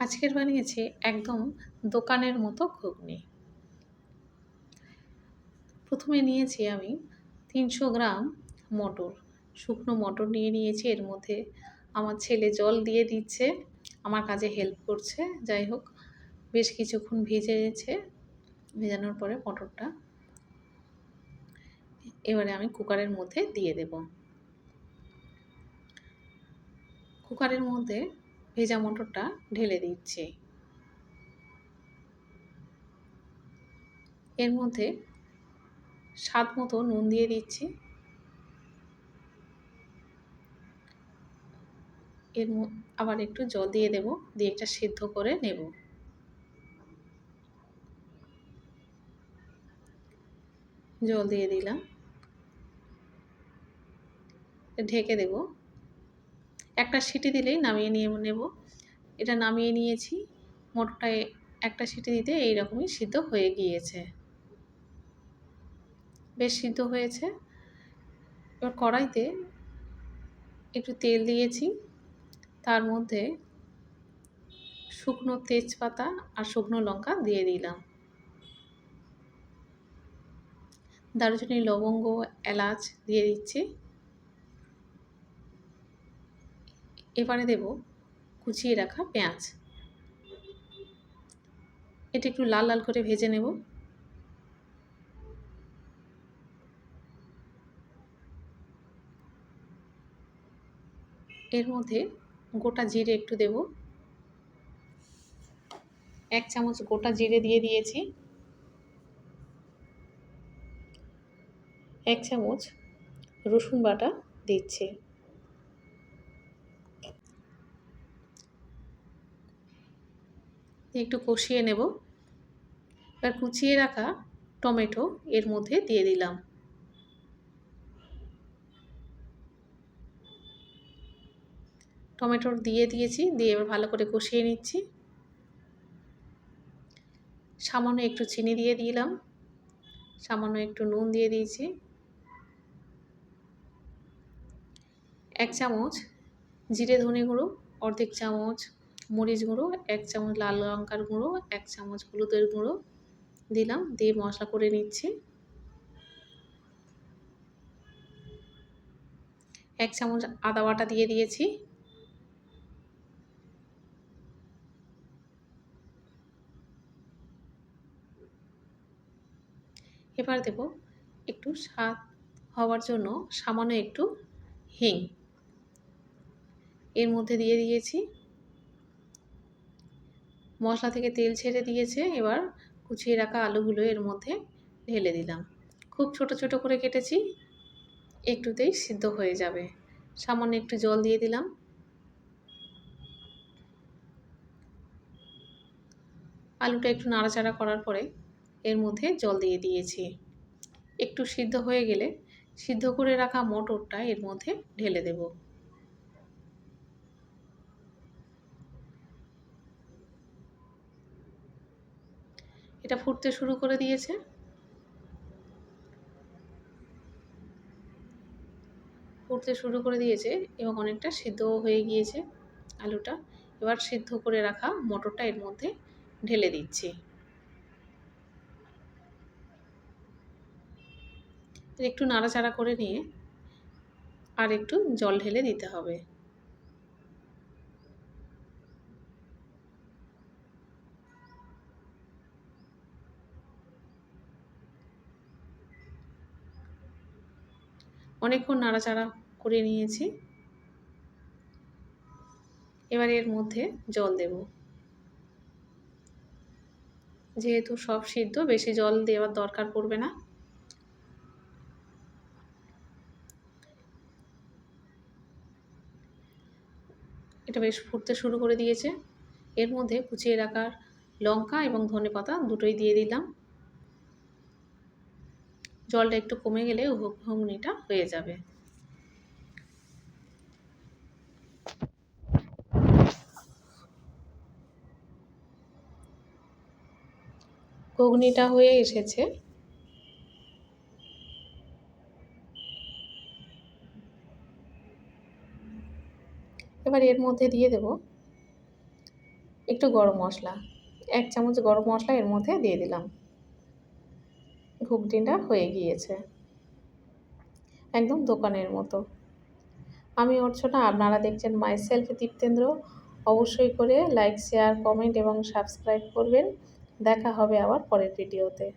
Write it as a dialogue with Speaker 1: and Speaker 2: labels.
Speaker 1: আজকের বানিয়েছি একদম দোকানের মতো ঘুগনি। প্রথমে নিয়েছি আমি ৩০০ গ্রাম মটর, শুকনো মটর নিয়ে নিয়েছি। এর মধ্যে আমার ছেলে জল দিয়ে দিচ্ছে, আমার কাজে হেল্প করছে। যাই হোক, বেশ কিছুক্ষণ ভেজেছে। ভেজানোর পরে মটরটা এবারে আমি কুকারের মধ্যে দিয়ে দেব। কুকারের মধ্যে ভেজা মটরটা ঢেলে দিচ্ছি। এর মধ্যে স্বাদ মতো নুন দিয়ে দিচ্ছি। আবার একটু জল দিয়ে দেব, দিয়ে এটা সিদ্ধ করে নেব। জল দিয়ে দিলাম, ঢেকে দেব। একটা সিটি দিলেই নামিয়ে নেব। এটা নামিয়ে নিয়েছি। মটরটা একটা সিটি দিতে এইরকমই সিদ্ধ হয়ে গিয়েছে। বেশ সিদ্ধ হয়েছে। এবার কড়াইতে একটু তেল দিয়েছি, তার মধ্যে শুকনো তেজপাতা আর শুকনো লঙ্কা দিয়ে দিলাম। দারুচিনি, লবঙ্গ, এলাচ দিয়ে দিচ্ছি। এবারে দেব কুচিয়ে রাখা পেঁয়াজ। এটা একটু লাল লাল করে ভেজে নেব। এর মধ্যে গোটা জিরে একটু দেব। ১ চামচ গোটা জিরে দিয়ে দিয়েছি। ১ চামচ রসুন বাটা দিচ্ছি। একটু কষিয়ে নেব। এবার কুচিয়ে রাখা টমেটো এর মধ্যে দিয়ে দিলাম। টমেটো দিয়ে দিয়েছি, দিয়ে এবার ভালো করে কষিয়ে নিচ্ছি। সামান্য একটু চিনি দিয়ে দিলাম, সামান্য একটু নুন দিয়ে দিয়েছি। ১ চামচ জিরে ধনে গুঁড়ো, অর্ধেক চামচ মরিচ গুঁড়ো, ১ চামচ লাল লঙ্কার গুঁড়ো, ১ চামচ হলুদের গুঁড়ো দিলাম, দিয়ে মশলা করে নিচ্ছি। ১ চামচ আদা বাটা দিয়ে দিয়েছি। এবার দেব একটু স্বাদ হওয়ার জন্য সামান্য একটু হিং। এর মধ্যে দিয়ে দিয়েছি। মশলা থেকে তেল ছেড়ে দিয়েছে। এবার কুচিয়ে রাখা আলুগুলো এর মধ্যে ঢেলে দিলাম। খুব ছোট ছোট করে কেটেছি, একটুতেই সিদ্ধ হয়ে যাবে। সামান্য একটু জল দিয়ে দিলাম। আলুটা একটু নাড়াচাড়া করার পরে এর মধ্যে জল দিয়ে দিয়েছি। একটু সিদ্ধ হয়ে গেলে সিদ্ধ করে রাখা মটরটা এর মধ্যে ঢেলে দেব। এটা ফুটতে শুরু করে দিয়েছে। এবং অনেকটা সিদ্ধও হয়ে গিয়েছে আলুটা। এবার সিদ্ধ করে রাখা মটরটা এর মধ্যে ঢেলে দিচ্ছি। একটু নাড়াচাড়া করে নিয়ে আর একটু জল ঢেলে দিতে হবে। অনেকক্ষণ নাড়াচাড়া করে নিয়েছি। এবার এর মধ্যে জল দেব। যেহেতু সব সিদ্ধ, বেশি জল দেওয়ার দরকার পড়বে না। এটা বেশ ফুটতে শুরু করে দিয়েছে। এর মধ্যে কুচিয়ে রাখা লঙ্কা এবং ধনেপাতা দুটোই দিয়ে দিলাম। জলটা একটু কমে গেলে ঘুগনিটা হয়ে যাবে। ঘুগনিটা হয়ে এসেছে। এবার এর মধ্যে দিয়ে দেব একটু গরম মশলা, 1 চামচ গরম মশলা এর মধ্যে দিয়ে দিলাম। ঘুগনিটা হয়ে গিয়েছে, একদম দোকানের মতো। আমি অর্চনা, আপনারা দেখছেন মাই সেলফ দীপ্তেন্দ্র। অবশ্যই করে লাইক, শেয়ার, কমেন্ট এবং সাবস্ক্রাইব করবেন। দেখা হবে আবার পরের ভিডিওতে।